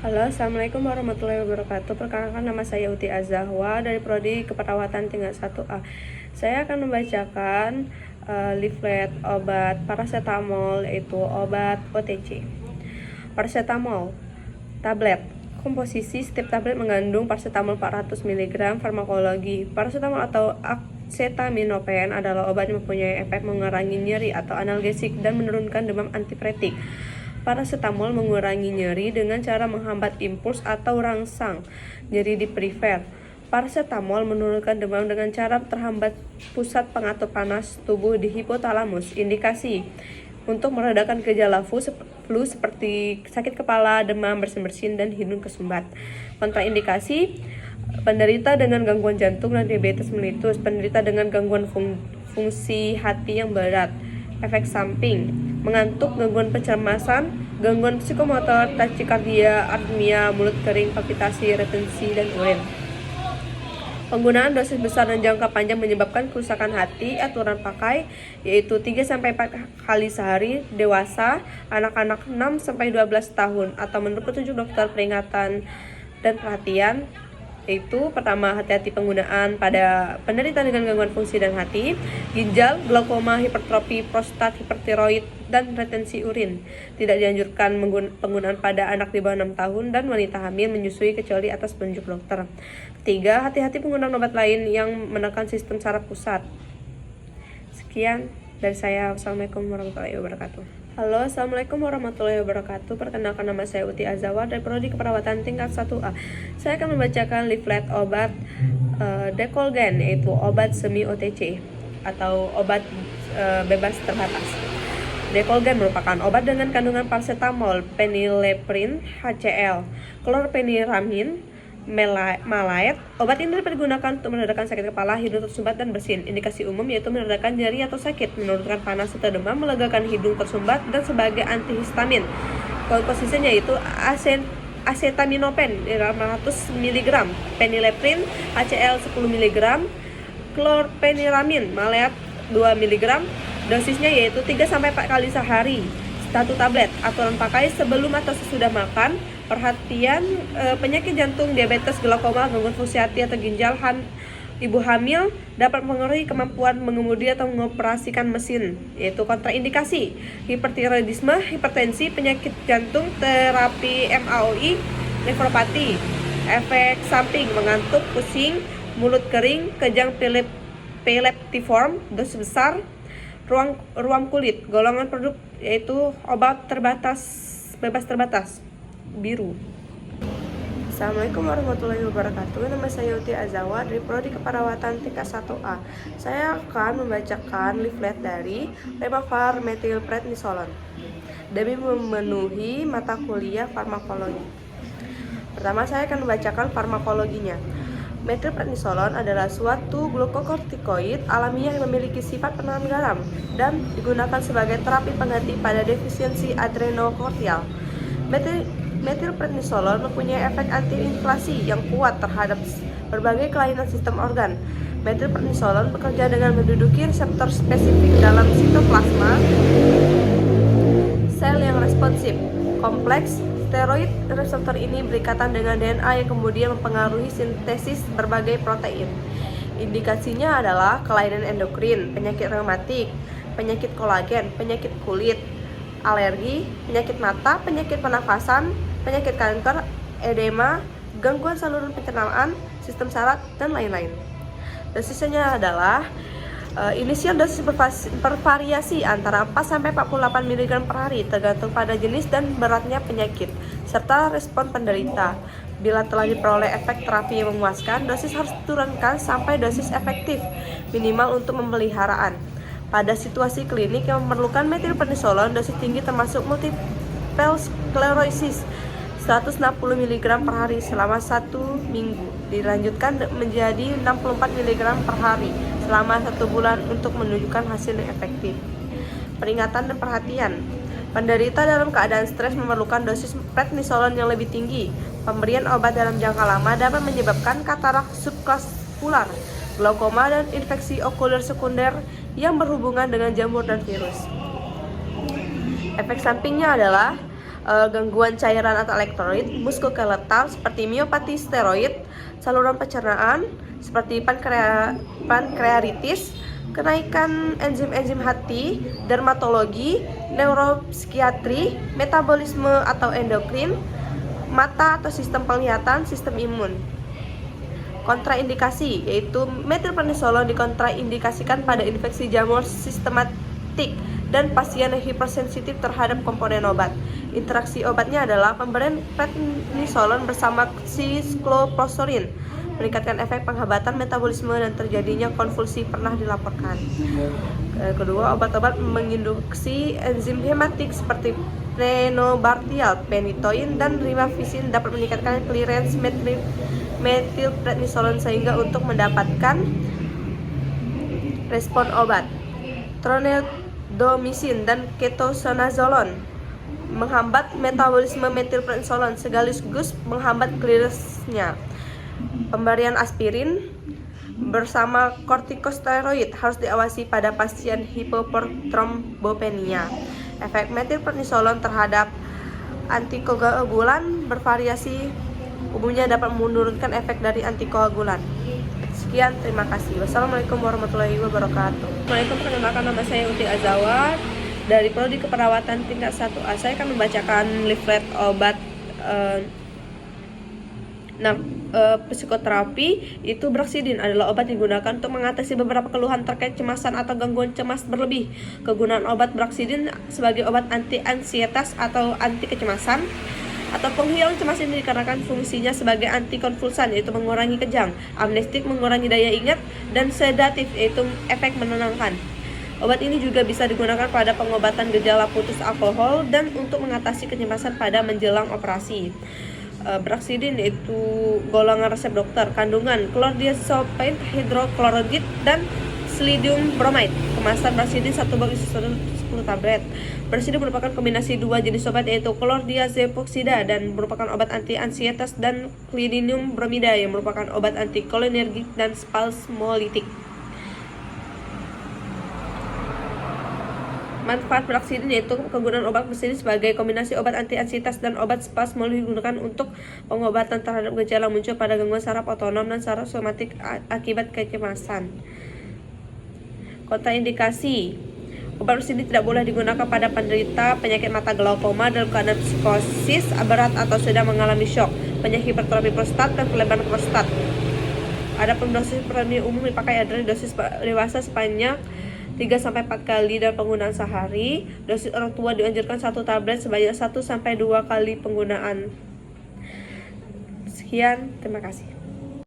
Halo, Assalamualaikum warahmatullahi wabarakatuh. Perkenalkan, nama saya Uti Azahwa dari Prodi Keperawatan tingkat 1A. Saya akan membacakan leaflet obat paracetamol, yaitu obat OTC. Paracetamol tablet. Komposisi setiap tablet mengandung paracetamol 400 mg. Farmakologi. Paracetamol atau acetaminophen adalah obat yang mempunyai efek mengurangi nyeri atau analgesik dan menurunkan demam antipiretik. Paracetamol mengurangi nyeri dengan cara menghambat impuls atau rangsang nyeri di perifer. Paracetamol menurunkan demam dengan cara terhambat pusat pengatur panas tubuh di hipotalamus. Indikasi untuk meredakan gejala flu seperti sakit kepala, demam, bersin-bersin, dan hidung kesumbat. Kontraindikasi: penderita dengan gangguan jantung dan diabetes mellitus, penderita dengan gangguan fungsi hati yang berat. Efek samping: mengantuk, gangguan pencermasan, gangguan psikomotor, tachikardia, arrhythmia, mulut kering, palpitasi, retensi, dan urin. Penggunaan dosis besar dan jangka panjang menyebabkan kerusakan hati. Aturan pakai yaitu 3-4 kali sehari. Dewasa, anak-anak 6-12 tahun, atau menurut petunjuk dokter. Peringatan dan perhatian yaitu: pertama, hati-hati penggunaan pada penderita dengan gangguan fungsi dan hati, ginjal, glaukoma, hipertrofi prostat, hipertiroid, dan retensi urin. Tidak dianjurkan penggunaan pada anak di bawah 6 tahun dan wanita hamil menyusui kecuali atas petunjuk dokter. Ketiga, hati-hati penggunaan obat lain yang menekan sistem saraf pusat. Sekian dari saya. Wassalamualaikum warahmatullahi wabarakatuh. Halo, Assalamualaikum warahmatullahi wabarakatuh. Perkenalkan, nama saya Uti Azahwa dari Prodi Keperawatan tingkat 1A. Saya akan membacakan leaflet obat Decolgen, yaitu obat semi OTC atau obat bebas terbatas. Decolgen merupakan obat dengan kandungan paracetamol, phenylephrine HCl, chlorpheniramine, malate. Obat ini dapat digunakan untuk meredakan sakit kepala, hidung tersumbat, dan bersin. Indikasi umum yaitu meredakan nyeri atau sakit, menurunkan panas atau demam, melegakan hidung tersumbat, dan sebagai antihistamin. Komposisinya yaitu acetaminophen 500 mg, phenylephrine HCl 10 mg, chlorpheniramine malate 2 mg. Dosisnya yaitu 3-4 kali sehari, 1 tablet. Aturan pakai sebelum atau sesudah makan. Perhatian: penyakit jantung, diabetes, glaukoma, gangguan fungsi hati atau ginjal, ibu hamil dapat mengurangi kemampuan mengemudi atau mengoperasikan mesin. Yaitu kontraindikasi: hipertiroidisme, hipertensi, penyakit jantung, terapi MAOI, nefropati. Efek samping: mengantuk, pusing, mulut kering, kejang epileptiform, dosis besar, ruam kulit. Golongan produk yaitu obat bebas terbatas biru. Assalamualaikum warahmatullahi wabarakatuh. Nama saya Uti Azahwa dari Prodi Keperawatan tingkat 1A. Saya akan membacakan leaflet dari Lemafar Methylprednisolone demi memenuhi mata kuliah farmakologi. Pertama, saya akan membacakan farmakologinya. Methylprednisolone adalah suatu glukokortikoid alamiah yang memiliki sifat penahan garam dan digunakan sebagai terapi pengganti pada defisiensi adrenokortial. Methylprednisolone mempunyai efek antiinflamasi yang kuat terhadap berbagai kelainan sistem organ. Methylprednisolone bekerja dengan menduduki reseptor spesifik dalam sitoplasma sel yang responsif. Kompleks steroid reseptor ini berikatan dengan DNA yang kemudian mempengaruhi sintesis berbagai protein. Indikasinya adalah kelainan endokrin, penyakit reumatik, penyakit kolagen, penyakit kulit, alergi, penyakit mata, penyakit pernafasan, penyakit kanker, edema, gangguan saluran pencernaan, sistem saraf, dan lain-lain. Dosisnya adalah inisial dosis bervariasi antara 4-48 mg per hari tergantung pada jenis dan beratnya penyakit serta respon penderita. Bila telah diperoleh efek terapi yang memuaskan, dosis harus diturunkan sampai dosis efektif minimal untuk pemeliharaan. Pada situasi klinik yang memerlukan methylprednisolone, dosis tinggi termasuk multiple sclerosis 160 mg per hari selama 1 minggu. Dilanjutkan menjadi 64 mg per hari selama 1 bulan untuk menunjukkan hasil yang efektif. Peringatan dan perhatian: penderita dalam keadaan stres memerlukan dosis prednisolone yang lebih tinggi. Pemberian obat dalam jangka lama dapat menyebabkan katarak subvaskular, glaukoma, dan infeksi okuler sekunder yang berhubungan dengan jamur dan virus. Efek sampingnya adalah gangguan cairan atau elektrolit, muskuloskeletal seperti miopati steroid, saluran pencernaan seperti pankreatitis, kenaikan enzim-enzim hati, dermatologi, neuropsikiatri, metabolisme atau endokrin, mata atau sistem penglihatan, sistem imun. Kontraindikasi, yaitu metilprednisolon dikontraindikasikan pada infeksi jamur sistematik dan pasien yang hipersensitif terhadap komponen obat. Interaksi obatnya adalah pemberian prednisolon bersama siklosporin meningkatkan efek penghambatan metabolisme dan terjadinya konvulsi pernah dilaporkan. Kedua, obat-obat menginduksi enzim hematik seperti phenobarbital, phenytoin, dan rifampicin dapat meningkatkan clearance metilprednisolon sehingga untuk mendapatkan respon obat. Troneldomycin dan ketoconazolon menghambat metabolisme metilprednisolon sekaligus menghambat clearance-nya. Pemberian aspirin bersama kortikosteroid harus diawasi pada pasien hipopertrombopenia. Efek metilprednisolon terhadap antikoagulan bervariasi, umumnya dapat menurunkan efek dari antikoagulan. Sekian, terima kasih. Wassalamualaikum warahmatullahi wabarakatuh. Assalamualaikum, perkenalkan nama saya Uti Azahwa dari Prodi Keperawatan tingkat 1A. Saya akan membacakan leaflet obat psikoterapi. Itu Brexidin adalah obat digunakan untuk mengatasi beberapa keluhan terkait cemasan atau gangguan cemas berlebih. Kegunaan obat Brexidin sebagai obat anti-ansietas atau anti kecemasan atau penghilang cemas ini dikarenakan fungsinya sebagai antikonvulsan, yaitu mengurangi kejang, amnestik mengurangi daya ingat, dan sedatif, yaitu efek menenangkan. Obat ini juga bisa digunakan pada pengobatan gejala putus alkohol dan untuk mengatasi kecemasan pada menjelang operasi. Brexidin yaitu golongan resep dokter, kandungan chlordiazepine, hidroklorid, dan silidium bromide. Kemasan Brexidin 1 box isi 10 tablet. Brexidin merupakan kombinasi dua jenis obat, yaitu chlordiazepoxida dan merupakan obat anti-ansietas, dan silidium bromida yang merupakan obat antikolinergik dan spasmolitik. Manfaat Brexidin yaitu kegunaan obat Brexidin sebagai kombinasi obat anti-ansietas dan obat spasmolitik digunakan untuk pengobatan terhadap gejala muncul pada gangguan saraf otonom dan saraf somatik akibat kecemasan. Kontraindikasi, obat Brexidin tidak boleh digunakan pada penderita penyakit mata glaukoma dalam keadaan psikosis berat atau sedang mengalami shock, penyakit hipertrofi prostat, dan pelebaran prostat. Adapun dosis premium umum dipakai adalah dosis dewasa sebanyak 3-4 kali dan penggunaan sehari. Dosis orang tua dianjurkan 1 tablet sebanyak 1-2 kali penggunaan. Sekian, terima kasih.